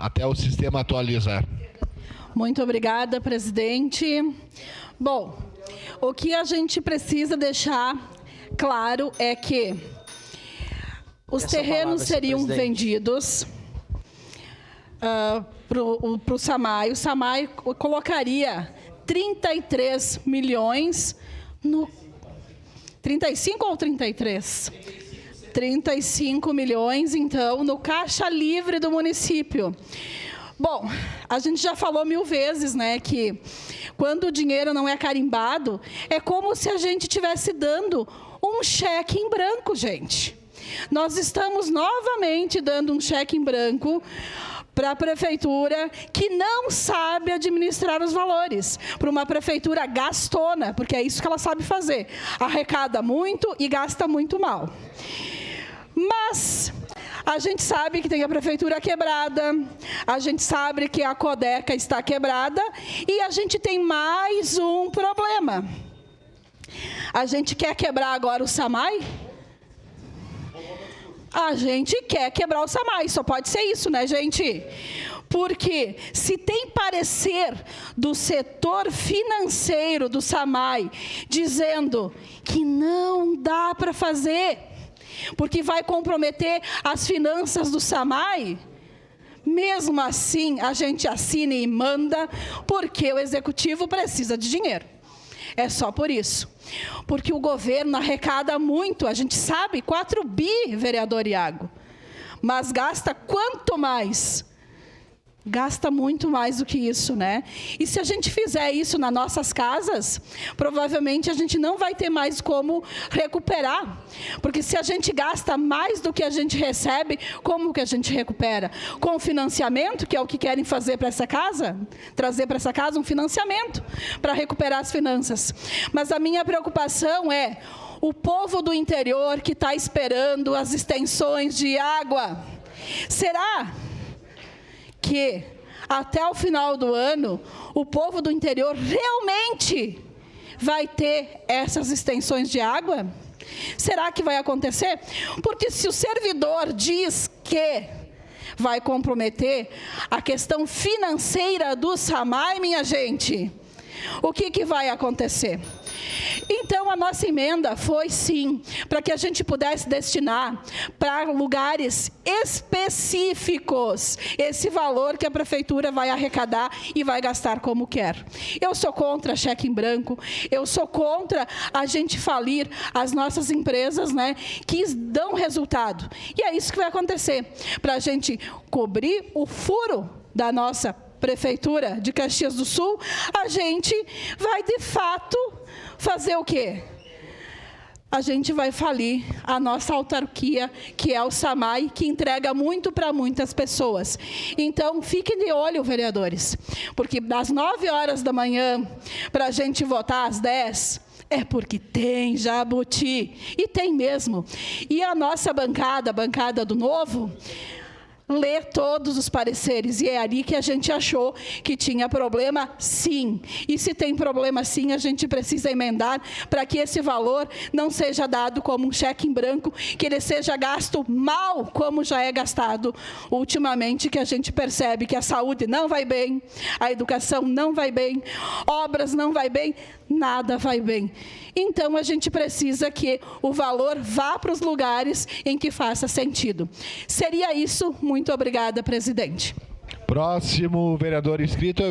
até o sistema atualizar. Muito obrigada, presidente. Bom, o que a gente precisa deixar claro é que os terrenos seriam vendidos para o SAMAI. O SAMAI colocaria 33 milhões no... 35 ou 33? 35 milhões, então, no caixa livre do município. Bom, a gente já falou 1000 vezes, né, que quando o dinheiro não é carimbado, é como se a gente estivesse dando um cheque em branco, gente. Nós estamos novamente dando um cheque em branco para a prefeitura que não sabe administrar os valores, para uma prefeitura gastona, porque é isso que ela sabe fazer, arrecada muito e gasta muito mal. Mas a gente sabe que tem a prefeitura quebrada, a gente sabe que a Codeca está quebrada e a gente tem mais um problema. A gente quer quebrar agora o SAMAI? A gente quer quebrar o SAMAI, só pode ser isso, né, gente? Porque se tem parecer do setor financeiro do SAMAI dizendo que não dá para fazer, porque vai comprometer as finanças do SAMAI, mesmo assim a gente assina e manda, porque o executivo precisa de dinheiro. É só por isso. Porque o governo arrecada muito, a gente sabe, 4 bi, vereador Iago. Mas gasta quanto mais? Gasta muito mais do que isso, né? E se a gente fizer isso nas nossas casas, provavelmente a gente não vai ter mais como recuperar. Porque se a gente gasta mais do que a gente recebe, como que a gente recupera? Com financiamento, que é o que querem fazer para essa casa? Trazer para essa casa um financiamento para recuperar as finanças. Mas a minha preocupação é o povo do interior que está esperando as extensões de água. Será que até o final do ano, o povo do interior realmente vai ter essas extensões de água? Será que vai acontecer? Porque se o servidor diz que vai comprometer a questão financeira do SAMAI, minha gente, o que vai acontecer? Então, a nossa emenda foi, sim, para que a gente pudesse destinar para lugares específicos esse valor que a prefeitura vai arrecadar e vai gastar como quer. Eu sou contra cheque em branco, eu sou contra a gente falir as nossas empresas, né, que dão resultado. E é isso que vai acontecer, para a gente cobrir o furo da nossa Prefeitura de Caxias do Sul, a gente vai, de fato, fazer o quê? A gente vai falir a nossa autarquia, que é o SAMAI, que entrega muito para muitas pessoas. Então, fiquem de olho, vereadores, porque das 9 horas da manhã, para a gente votar às 10, é porque tem jabuti, e tem mesmo. E a nossa bancada, a bancada do Novo, lê todos os pareceres, e é ali que a gente achou que tinha problema, sim. E se tem problema, sim, a gente precisa emendar para que esse valor não seja dado como um cheque em branco, que ele seja gasto mal, como já é gastado ultimamente, que a gente percebe que a saúde não vai bem, a educação não vai bem, obras não vai bem, nada vai bem. Então, a gente precisa que o valor vá para os lugares em que faça sentido. Seria isso. Muito obrigada, presidente. Próximo vereador inscrito.